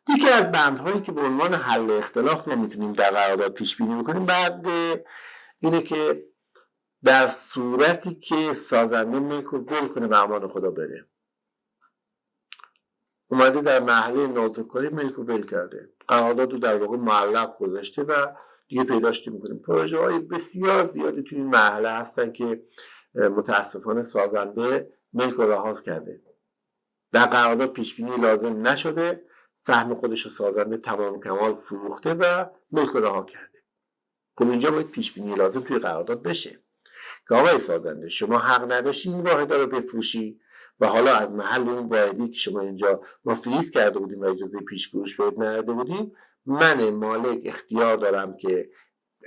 یکی از بندهایی که به عنوان حل اختلاف ما میتونیم در قرارداد پیش بینی بکنیم بعد اینه که در صورتی که سازنده ملک رو ول کنه به امان خدا بره، اومده در مرحله نازکاری ملک رو ول کرده، قرارداد رو در واقع معلق گذاشته و دیگه پیداش نمی‌کنیم. پروژه های بسیار زیادی توی این مرحله هستن که متاسفانه سازنده ملک رو رها کرده، در قرارداد پیش بینی لازم نشده، سهم خودش رو سازنده تمام کمال فروخته و ملک رو رها کرده. خب اینجا باید پیش بینی لازم توی قرارداد بشه که آقای سازنده شما حق نداشتی این واحد رو بفروشی و حالا از محل اون واحدی که شما اینجا ما فریز کرده بودیم و اجازه پیش فروش بهت نداده بودیم، من مالک اختیار دارم که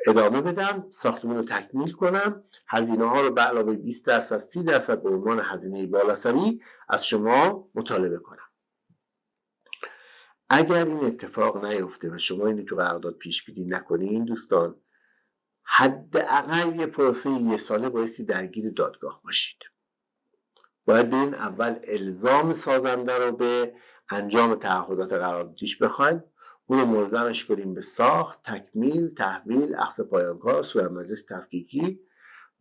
ادامه بدم، ساختمان رو تکمیل کنم، هزینه ها رو به علاوه 20% 30% به عنوان هزینه بالاسری از شما مطالبه کنم. اگر این اتفاق نیفته و شما اینو تو قرارداد پیش بینی نکنین دوستان، حداقل یه پروسه 1 ساله بایستی درگیر دادگاه باشید. باید برین اول الزام سازنده رو به انجام تعهدات قراردادیش بخوایم، اون رو ملزمش کنیم به ساخت، تکمیل، تحویل، اخذ پایان کار، صورت مجلس تفکیکی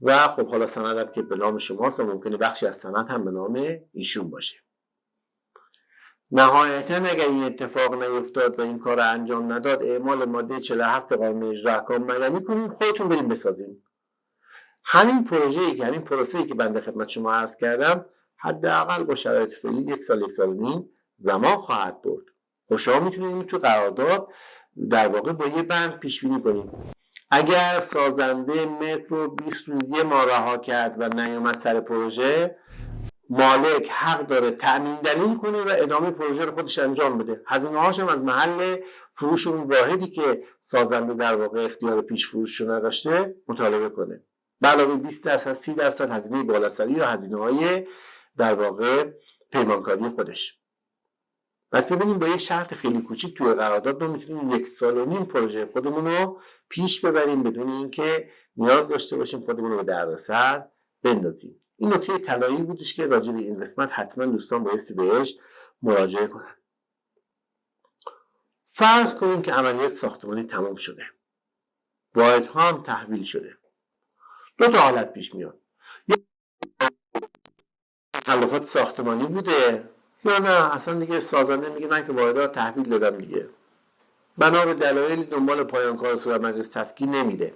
و خب حالا سند هم که به نام شماست و ممکنه بخشی از سند هم به نام ایشون باشه. نهایتا اگر این اتفاق نیفتاد و این کار رو انجام نداد، اعمال ماده 47 قانون اجرا احکام مدنی کنین، خودتون بریم بسازین. همین پروسه‌ای که بنده خدمت شما عرض کردم حداقل با شرایط فعلی 1 سال 1 سال و نیم زمان خواهد برد. و شما میتونید تو قرارداد در واقع با یه بند پیش بینی کنید اگر سازنده ملک رو 20 روز یه ماه رها کرد و نیومد سر پروژه، مالک حق داره تأمین دلیل کنه و ادامه پروژه رو خودش انجام بده. هزینه هاش هم از محل فروش اون واحدی که سازنده در واقع اختیار پیش فروش رو نداشته مطالبه کنه. به علاوه 20% 30% هزینه بالاسری یا هزینه های در واقع پیمانکاری خودش. پس ببینیم با یه شرط خیلی کوچیک توی قرارداد ما میتونیم 1 سال و نیم پروژه خودمون رو پیش ببریم بدون اینکه نیاز داشته باشیم خودمون رو به دردسر بندازیم. این نکته طلایی بودش که راجع به این قسمت حتما دوستان بایستی بهش مراجعه کنن. فرض کنیم که عملیات ساختمانی تمام شده، واحدها هم تحویل شده. 2 تا حالت پیش میاد، یا تلفات ساختمانی بوده یا نه اصلا دیگه سازنده میگه من که واحدها تحویل دادم دیگه، بنا به دلایلی دنبال پایان کار صورت مجلس تفکیک نمیده.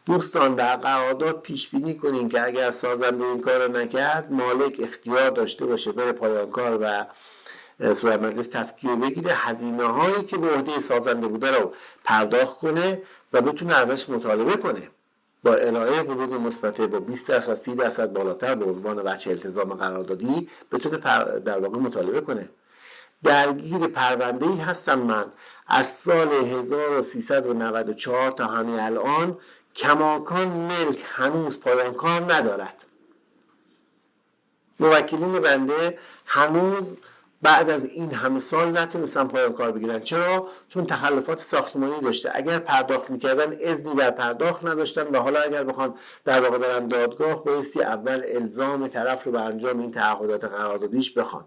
دوستان در قرارداد پیش بینی کنین که اگر سازنده این کار رو نکرد، مالک اختیار داشته باشه بره پایان کار و صورت مجلس تفکیک رو بگیره، هزینه هایی که به عهده سازنده بوده رو پرداخت کنه و بتونه ازش مطالبه کنه با ارائه بروز مثبت با 20% 30% بالاتر به عنوان وجه التزام قراردادی بتونه در واقع مطالبه کنه. درگیر پرونده‌ای هستم من از سال 1394 تا همین الان، کماکان ملک هنوز پایان کار ندارد. موکلین بنده هنوز بعد از این همه سال نتونستن پایان کار بگیرن. چرا؟ چون تخلفات ساختمانی داشته. اگر پرداخت میکردن اذنی در پرداخت نداشتن و حالا اگر بخوان در واقع برن دادگاه بایستی اول الزام طرف رو به انجام این تعهدات قراردادیش بخوان.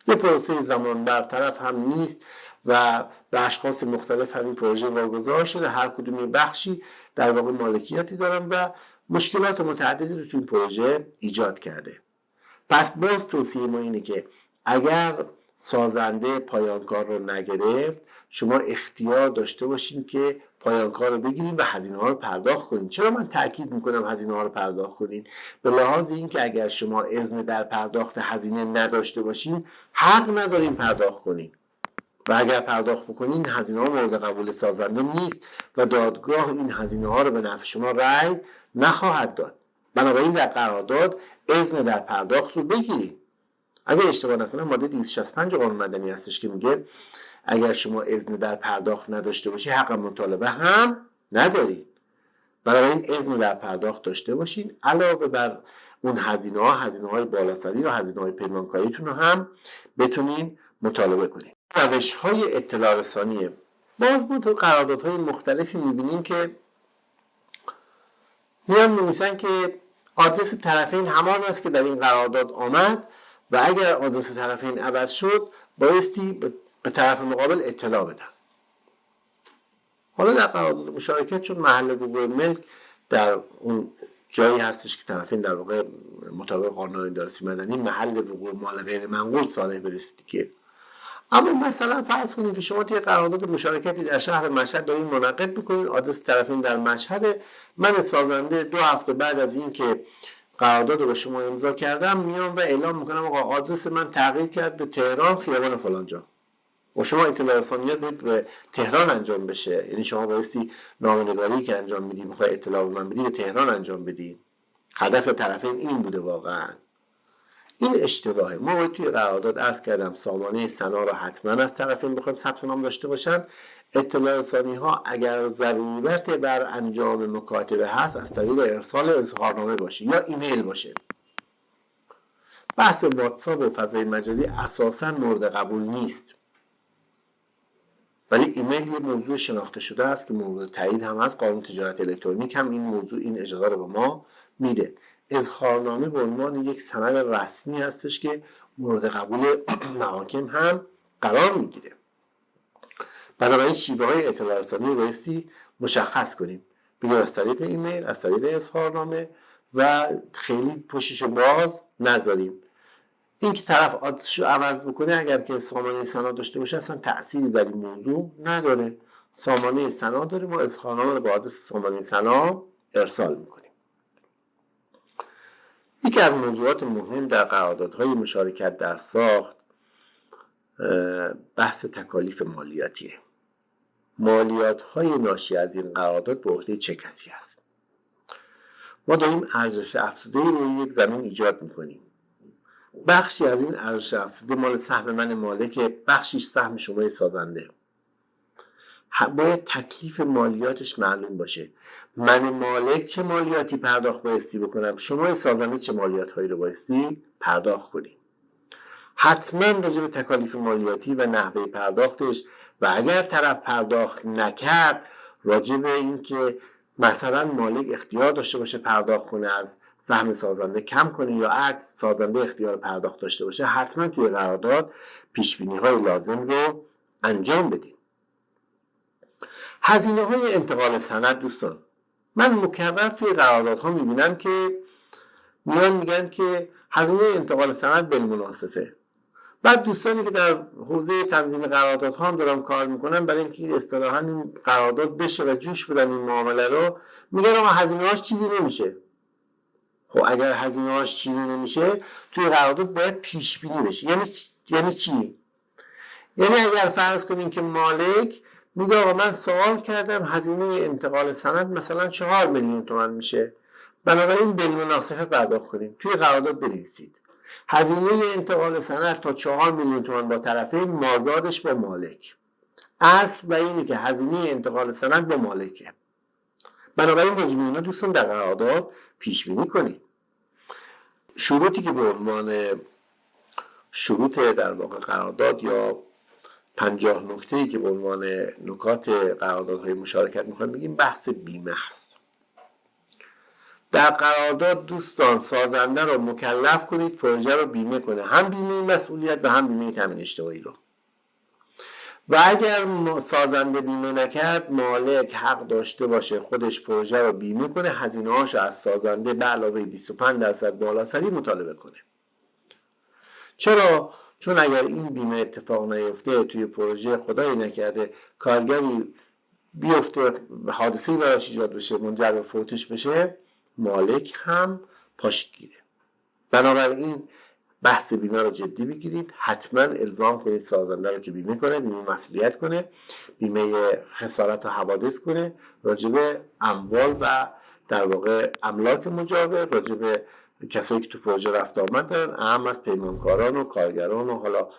یه پروسه زمان برطرف هم نیست و به اشخاص مختلف همین پروژه واگذار شده، هر کدوم بخشی در واقع مالکیتی دارن و مشکلات متعددی رو تو این پروژه ایجاد کرده. پس باز توصیه ما اینه که اگر سازنده پایان کار رو نگرفت، شما اختیار داشته باشین که پایان کار رو بگیرین و هزینه ها رو پرداخت کنین. چرا من تاکید میکنم هزینه ها رو پرداخت کنین؟ به لحاظ اینکه اگر شما اذن در پرداخت هزینه نداشته باشین، حق ندارین پرداخت کنین و اگر پرداخت بکنین هزینه ها مورد قبول سازنده نیست و دادگاه این هزینه ها رو به نفع شما رأی نخواهد داد. بنابراین در قرارداد اذن در پرداخت رو بگیرید. اگر اشتباه نکنم ماده 265 قانون مدنی هستش که میگه اگر شما اذن در پرداخت نداشته باشی حق مطالبه هم ندارید. بنابراین اذن در پرداخت داشته باشین، علاوه بر اون هزینه‌های بالاسری و هزینه‌های پیمانکاریتون رو هم بتونین مطالبه کنین. روش‌های اطلاع رسانیه. باز ما تو قراردادهای مختلفی میبینیم که میان می‌نویسن که آدرس طرفین همان است که در این قرارداد آمد و اگر آدرس طرفین عوض شد بایستی به طرف مقابل اطلاع بدن. حالا در قرارداد مشارکت چون محل وقوع ملک در اون جایی هستش که طرفین در واقع مطابق قانون ادارسی مدنی محل وقوع مال غیر منقول صالح برسید دیگه. اما مثلا فرض کنید که شما توی قرارداد مشارکتی در شهر مشهد دارین منعقد میکنید، آدرس طرفین در مشهد، من سازنده 2 هفته بعد از این که قرارداد رو به شما امضا کردم میام و اعلام میکنم آقا آدرس من تغییر کرد به تهران خیابان فلانجا و شما اطلاع رسانیات باید به تهران انجام بشه. یعنی شما بایستی نامه‌نگاری که انجام میدی میخوای اطلاع به من بدی به تهران انجام بدی. هدف طرفین این بوده واقعا. این اشتباهه. ما باید توی قرارداد عرض کردم سامانه سنا رو حتما از طرفین بخوایم ثبت نام داشته باشن. اطلاع رسانی ها اگر ضرورت بر انجام مکاتبه هست از طریق ارسال اظهارنامه باشه یا ایمیل باشه. بحث واتساپ و فضای مجازی اساساً مورد قبول نیست، ولی ایمیل یه موضوع شناخته شده است که مورد تایید هم از قانون تجارت الکترونیک هم این اجازه رو به ما میده. اظهارنامه به عنوان یک سند رسمی هستش که مورد قبول محاکم هم قرار میگیره. بنابراین شیوه های اطلاع رسانی رو بایستی مشخص کنیم، بگیم از طریق ایمیل، از طریق اظهارنامه و خیلی پشتشو باز نذاریم. این که طرف آدرسش رو عوض بکنه اگر که سامانه سنا داشته باشه اصلا تأثیری در این موضوع نداره. سامانه سنا داره، ما اظهارنامه رو با آدرس سامانه سنا ارسال میکنیم. یکی از موضوعات مهم در قراردادهای مشارکت در ساخت بحث تکالیف مالیاتیه. مالیات‌های ناشی از این قرارداد به عهده چه کسی است؟ ما داریم ارزش افزوده روی یک زمین ایجاد میکنیم. بخشی از این ارزش افزوده مال سهم من مالک، بخشیش سهم شما سازنده. باید تکلیف مالیاتش معلوم باشه. من مالک چه مالیاتی پرداخت بایستی بکنم، شما سازنده چه مالیات هایی رو بایستی پرداخت کنیم. حتما راجع به تکالیف مالیاتی و نحوه پرداختش و اگر طرف پرداخت نکرد راجع به این که مثلا مالک اختیار داشته باشه پرداخت کنه از سهم سازنده کم کنه یا عکس سازنده اختیار پرداخت داشته باشه، حتما توی قرارداد پیشبینی های لازم رو انجام بدیم. هزینه های انتقال سند دوستان، من مکرر توی قراردادها میبینم که میگن که هزینه انتقال سند بالمناسبه. بعد دوستانی که در حوزه تنظیم قراردادها هم دارم کار میکنن برای اینکه اصطلاحاً این قرارداد بشه و جوش بدن این معامله رو، میگن اما هزینه هاش چیزی نمیشه. خب اگر هزینه هاش چیزی نمیشه توی قرارداد باید پیش بینی بشه. یعنی چی؟ یعنی اگر فرض کنیم که مالک میگه آقا من سوال کردم هزینه انتقال سند مثلا 4 میلیون تومان میشه، بنابراین بالمناسبه پرداخت کنیم. توی قرارداد بنویسید هزینه انتقال سند تا 4 میلیون تومان با طرفین، مازادش با مالک. اصل و اینه که هزینه انتقال سند با مالکه. بنابراین راجع به اینا دوستان در قرارداد پیش بینی کنید. شروطی که به عنوان شروط در واقع قرارداد یا 50 نکته‌ای که به عنوان نکات قراردادهای مشارکت میخوایم بگیم بحث بیمه هست. در قرارداد دوستان سازنده رو مکلف کنید پروژه رو بیمه کنه، هم بیمه مسئولیت و هم بیمه تامین اجتماعی رو. و اگر سازنده بیمه نکرد مالک حق داشته باشه خودش پروژه رو بیمه کنه، هزینه هاشو از سازنده به علاوه 25% بالاسری مطالبه کنه. چرا؟ چون اگر این بیمه اتفاق نیفته توی پروژه خدایی نکرده کارگری بیفته حادثه‌ای براش ایجاد بشه منجر به فوتش بشه، مالک هم پاشگیره. بنابراین بحث بیمه رو جدی بگیرید، حتما الزام کنید سازنده رو که بیمه کنه، بیمه مسئولیت کنه، بیمه خسارت و حوادث کنه، راجع به اموال و در واقع املاک مجاور، راجع به کسایی که تو پروژه رفت آمد دارن، اهم از پیمانکاران و کارگران و حالا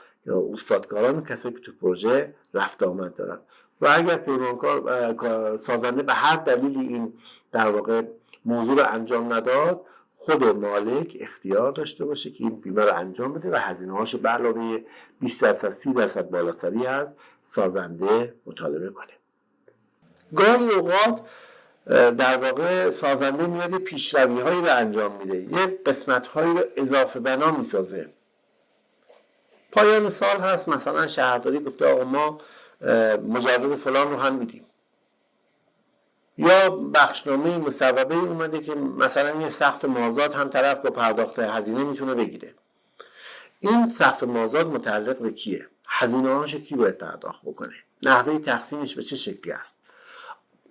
استادکاران و کسایی که تو پروژه رفت آمد دارن. و اگر پیمانکار سازنده به هر دلیلی این در واقع موضوع رو انجام نداد، خود مالک اختیار داشته باشه که این بیمه رو انجام بده و هزینه هاشو به علاوه 20% 30% بالاسری از سازنده مطالبه کنه. گاهی اوقات در واقع سازنده میاد پیشروی هایی رو انجام میده، یه قسمت هایی رو اضافه بنا میسازه. پایان سال هست، مثلا شهرداری گفته آقا ما مجوز فلان رو هم میدیم، یا بخشنامه مصوبه اومده که مثلا یه سقف مازاد هم طرف با پرداخت هزینه میتونه بگیره. این سقف مازاد متعلق به کیه؟ هزینه هاشو کی باید پرداخت بکنه؟ نحوه تقسیمش به چه شکلی است؟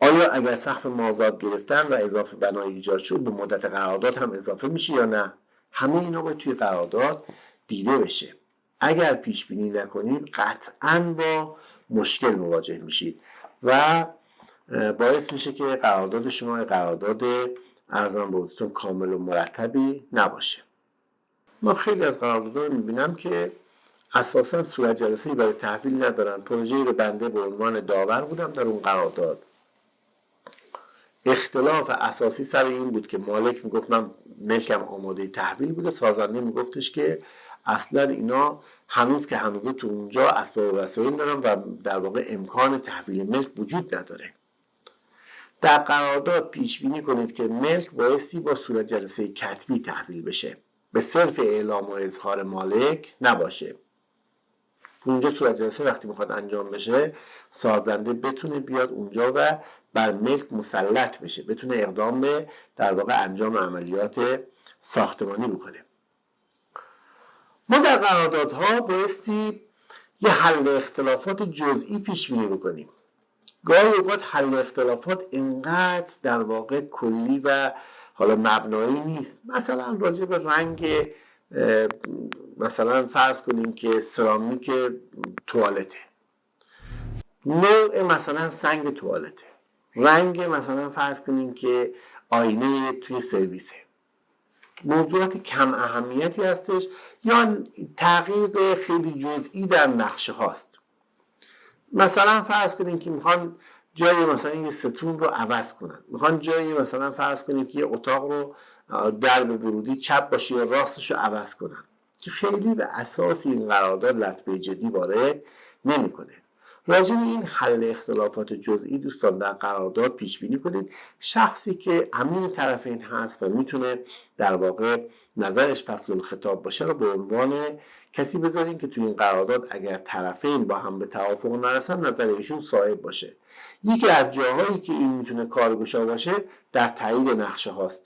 آیا اگر سقف مازاد گرفتن و اضافه بنای ایجاد شد به مدت قرارداد هم اضافه میشه یا نه؟ همه اینا باید توی قرارداد دیده بشه. اگر پیش بینی نکنید قطعاً با مشکل مواجه میشید و باعث میشه که قرارداد شما قرارداد ارزان به حضورتون کامل و مرتبی نباشه. ما خیلی از قراردادها رو میبینم که اساساً صورت جلسه‌ای برای تحویل ندارن. پروژه‌ای رو بنده به عنوان داور بودم در اون قرارداد. اختلاف اساسی سر این بود که مالک میگفت من ملکم آماده تحویل بوده، سازنده میگفتش که اصلا اینا هنوز که هنوزه تو اونجا اسباب و وسایل دارن و در واقع امکان تحویل ملک وجود نداره. در قرارداد پیش بینی کنید که ملک بایستی با صورت جلسه کتبی تحویل بشه، به صرف اعلام و اظهار مالک نباشه. اونجا صورت جلسه وقتی میخواد انجام بشه سازنده بتونه بیاد اونجا و بر ملک مسلط بشه، بتونه اقدام به در واقع انجام عملیات ساختمانی بکنه. ما در قراردادها بایستی یه حل اختلافات جزئی پیش بینی بکنیم. گاهی اوقات حل اختلافات اینقدر در واقع کلی و حالا مبنایی نیست. مثلا راجع به رنگ، مثلا فرض کنیم که سرامیک توالته، نوع مثلا سنگ توالته، رنگ مثلا فرض کنیم که آینه توی سرویسه، موضوعات کم اهمیتی هستش یا تغییر خیلی جزئی در نقشه هاست. مثلا فرض کنیم که میخوان جای مثلا یه ستون رو عوض کنن، میخوان جای مثلا فرض کنیم که یه اتاق رو درب ورودی چپ باشه یا راستش رو عوض کنن که خیلی به اساس این قرارداد لطمه جدی وارد نمیکنه. راجع به این حل اختلافات جزئی دوستان در قرارداد پیش بینی کنید. شخصی که امین طرفین هست و میتونه در واقع نظرش فصل الخطاب باشه رو به عنوان کسی بذارین که توی این قرارداد اگر طرفین با هم به توافق نرسن نظر ایشون صائب باشه. یکی از جاهایی که این میتونه کارگشا باشه در تایید نقشه هاست.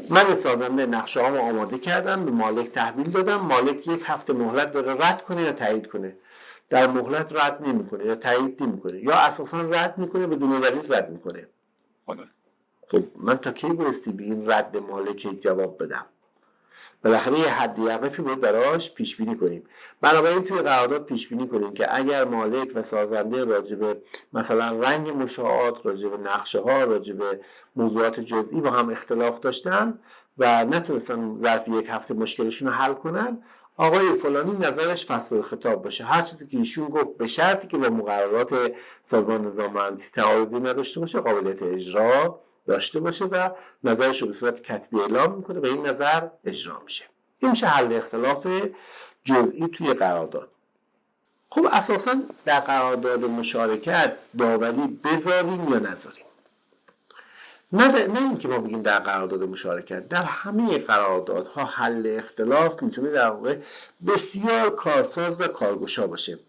من سازنده نقشه هامو آماده کردم، به مالک تحویل دادم، مالک 1 هفته مهلت داره رد کنه یا تایید کنه. در مهلت رد نمیکنه یا تایید نمیکنه یا اساسا رد میکنه بدون دلیل رد میکنه. خب من تا کی بایستی به این رد مالک جواب بدم؟ بالاخره یه حدی وقفی باید براش پیش بینی کنیم. بنابراین توی قرارداد پیش بینی کنیم که اگر مالک و سازنده راجع به مثلا رنگ مشاعات، راجع به نقشه ها، راجع به موضوعات جزئی با هم اختلاف داشتن و نتونستن ظرف 1 هفته مشکلشون رو حل کنن، آقای فلانی نظرش فصل الخطاب باشه. هر چیزی که ایشون گفت به شرطی که با مقررات سازمان نظام مهندسی تعارضی نداشته باشه، قابلیت اجرا داشته باشه و نظرش رو به صورت کتبی اعلام میکنه و این نظر اجرا میشه. این میشه حل اختلاف جزئی توی قرارداد. خب اساسا در قرارداد مشارکت داوری بذاریم یا نذاریم؟ نه اینکه ما بگیم در قرارداد مشارکت، در همه قراردادها حل اختلاف میتونه در واقع بسیار کارساز و کارگشا باشه.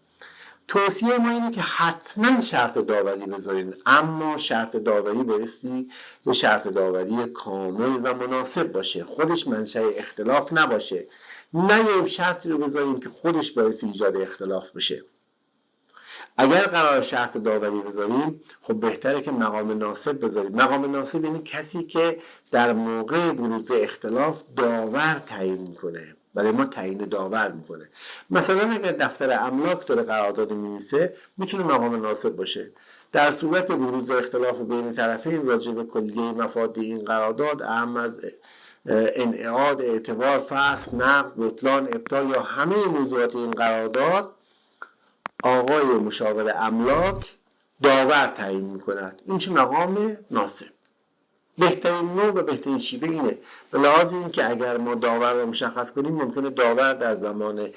توصیه ما اینه که حتما شرط داوری بذارین، اما شرط داوری بایستی یه شرط داوری کامل و مناسب باشه، خودش منشأ اختلاف نباشه. نه یه شرطی رو بذارین که خودش باعث ایجاد اختلاف بشه. اگر قرار شرط داوری بذاریم خب بهتره که مقام ناسب بذاریم. مقام ناسب یعنی کسی که در موقع بروز اختلاف داور تعیین میکنه، برای ما تعیین داور میکنه. مثلا اگر دفتر املاک داره قرارداد می‌نویسه میتونه مقام ناسب باشه. در صورت بروز اختلاف بین طرفین راجع به کلیه مفاد این قرارداد، اهم از انعقاد، اعتبار، فسخ، نقض، بطلان، ابطال یا همه موضوعات این قرارداد، آقای مشاور املاک داور تعیین میکند. این چه مقام ناسب. بهترین نوع و بهترین شیوه اینه. به لحاظ این که اگر ما داور رو مشخص کنیم ممکنه داور در زمان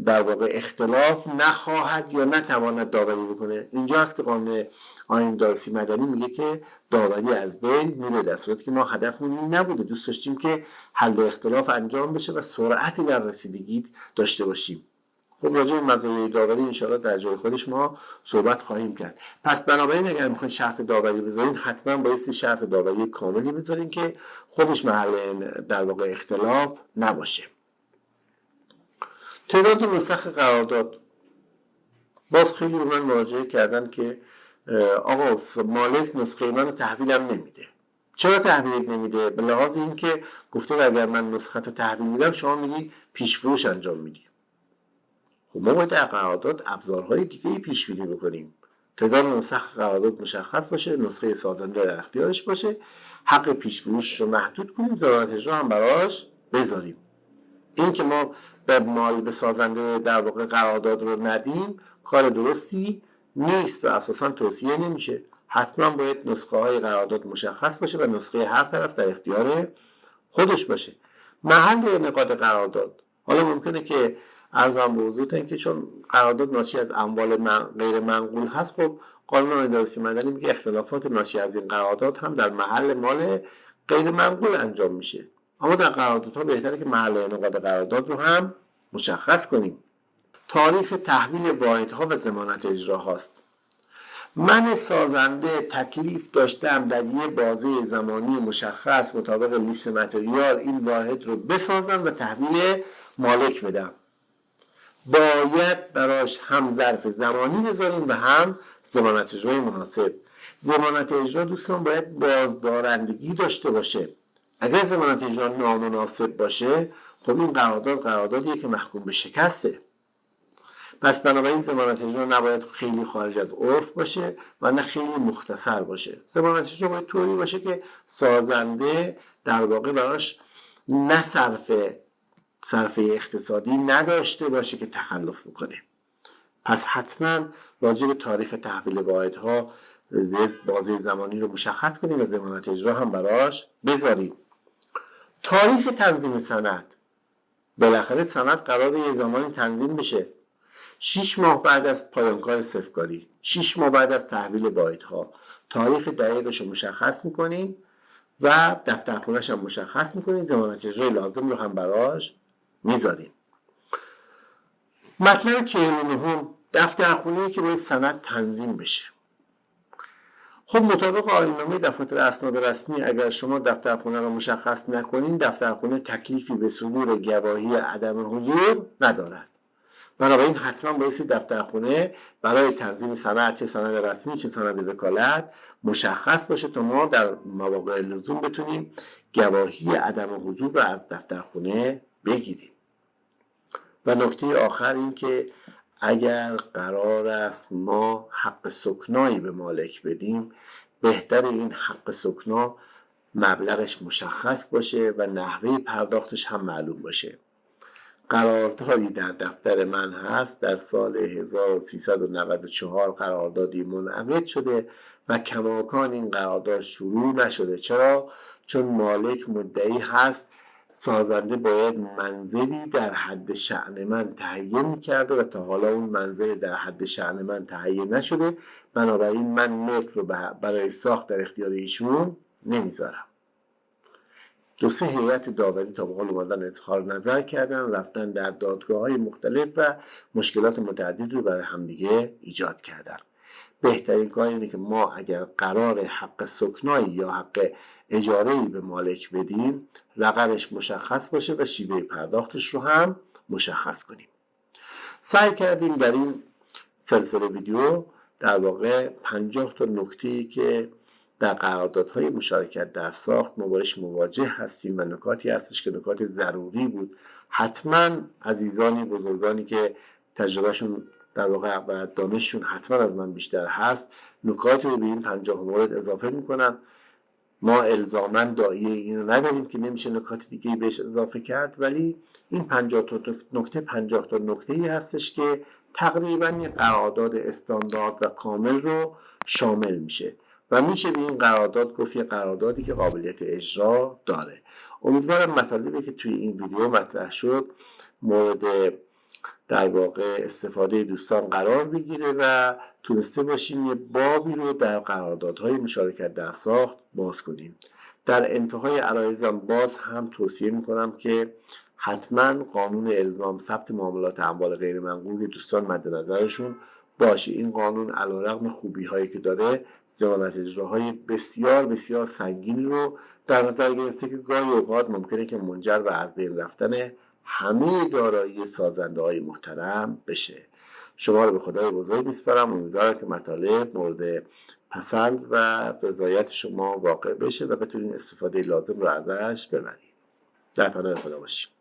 در واقع اختلاف نخواهد یا نتواند داوری بکنه. اینجا هست که قانون آیین دادرسی مدنی میگه که داوری از بین میره، در صورتی که ما هدفمون این نبوده. دوست داشتیم که حل اختلاف انجام بشه و سرعتی در رسیدگی داشته باشیم. خب راجع به مزایای داوری انشاءالله در جای خودش ما صحبت خواهیم کرد. پس بنابراین اگر میخواین شرط داوری بذارین حتما بایستی شرط داوری کاملی بذارین که خودش محل در واقع اختلاف نباشه. تعداد نسخ قرارداد، باز خیلی به من مراجعه کردن که آقا مالک نسخه من رو تحویلم نمیده. چرا تحویل نمیده؟ به لحاظ اینکه گفته اگر من نسخه رو تحویل میدم شما میگی پیش فروش انجام میدی. خب ما باید در قرارداد ابزارهای دیگه پیش بینی بکنیم. تعداد نسخ قرارداد مشخص باشه، نسخه سازنده در اختیارش باشه، حق پیش فروش رو محدود کنیم، ضمانت اجرا هم براش بذاریم. این که ما به سازنده در واقع قرارداد رو ندیم کار درستی نیست و اساسا توصیه نمیشه. حتما باید نسخه های قرارداد مشخص باشه و نسخه هر طرف در اختیار خودش باشه. محل انعقاد قرارداد، حالا ممکنه که عرضم به حضورتون که چون قرارداد ناشی از اموال غیر منقول هست، خب قانون ادارسی مدنی میگه اختلافات ناشی از این قرارداد هم در محل مال غیر منقول انجام میشه. اما در قراردادها بهتره که محل انعقاد قرارداد رو هم مشخص کنیم. تاریخ تحویل واحدها و ضمانت اجرا هاست. من سازنده تکلیف داشتم در یه بازه زمانی مشخص مطابق لیست متریال این واحد رو بسازم و تحویل مالک بدم. باید براش هم ظرف زمانی بذاریم و هم ضمانت اجرای مناسب. ضمانت اجرا دوستان باید بازدارندگی داشته باشه. اگر ضمانت اجرا نامناسب باشه خب این قراردادیه که محکوم به شکسته. پس بنابراین ضمانت اجرا نباید خیلی خارج از عرف باشه و نه خیلی مختصر باشه. ضمانت اجرا باید طوری باشه که سازنده در واقع براش نه صرفه اقتصادی نداشته باشه که تخلف بکنه. پس حتما راجع به تاریخ تحویل واحدها بازه زمانی رو مشخص کنیم و ضمانت اجرا هم براش بذاریم. تاریخ تنظیم سند، بالاخره سند قراره یه زمانی تنظیم بشه. 6 ماه بعد از پایان کار صفرکاری، 6 ماه بعد از تحویل واحدها تاریخ دقیقش رو مشخص میکنیم و دفترخونه‌اش هم مشخص میکنیم، ضمانت اجرای لازم رو هم براش میذاریم. مطلب 49 دفترخونه‌ای که باید سند تنظیم بشه. خب مطابق آیین‌نامه دفاتر اسناد رسمی اگر شما دفترخونه رو مشخص نکنین دفترخونه تکلیفی به صدور گواهی عدم حضور ندارد. بنابراین حتما باید دفترخونه برای تنظیم سند، چه سند رسمی چه سند وکالت، مشخص باشه تا ما در مواقع لزوم بتونیم گواهی عدم حضور رو از دفترخونه بگیریم. و نکته آخر این که اگر قرار است ما حق سکنایی به مالک بدیم بهتر این حق سکنا مبلغش مشخص باشه و نحوه پرداختش هم معلوم باشه. قراردادی در دفتر من هست در سال 1394 قراردادی منعقد شده و کماکان این قرارداد شروع نشده. چرا؟ چون مالک مدعی هست سازنده باید منزلی در حد شأن من تهیه می‌کرده و تا حالا اون منزل در حد شأن من تهیه نشده، بنابراین من ملک رو برای ساخت در اختیار ایشون نمیذارم. 2-3 هیئت داوری تا به حال اومدن اظهار نظر کردن، رفتن در دادگاه‌های مختلف و مشکلات متعدد رو برای همدیگه ایجاد کردن. بهترین کار اینه که ما اگر قرار حق سکنایی یا حق اجاره‌ای به مالک بدیم رقمش مشخص باشه و شیوه پرداختش رو هم مشخص کنیم. سعی کردیم در این سلسله ویدیو در واقع 50 تا نکته‌ای که در قراردادهای مشارکت در ساخت ما باش مواجه هستیم و نکاتی هستش که نکات ضروری بود. حتما عزیزانی بزرگانی که تجربهشون در واقع و دانششون حتما از من بیشتر هست نکاتی رو به این 50 مورد اضافه میکنن. ما الزاماً داعیه اینو نداریم که نمیشه نکات دیگه بهش اضافه کرد، ولی این 50 تا نکته‌ای هستش که تقریباً یه قرارداد استاندارد و کامل رو شامل میشه و میشه به این قرارداد گفت یه قراردادی که قابلیت اجرا داره. امیدوارم مطالبی که توی این ویدیو مطرح شد مورد در واقع استفاده دوستان قرار بگیره و تونسته باشیم یه بابی رو در قراردادهای مشارکت در ساخت باز کنیم. در انتهای عرایزم باز هم توصیه میکنم که حتما قانون الزام ثبت معاملات اموال غیر منقول رو دوستان مد نظرشون باشه. این قانون علیرغم خوبی هایی که داره، ضمانت اجراهای بسیار بسیار سنگینی رو در نظر گرفته که گاهی اوقات ممکنه که منجر به از بین رفتن همه دارایی سازنده های محترم بشه. شما رو به خدای بزرگ میسپارم. امیدوارم که مطالب مورد پسند و رضایت شما واقع بشه و بتونید استفاده لازم رو ازش ببرید. در پناه خدا باشید.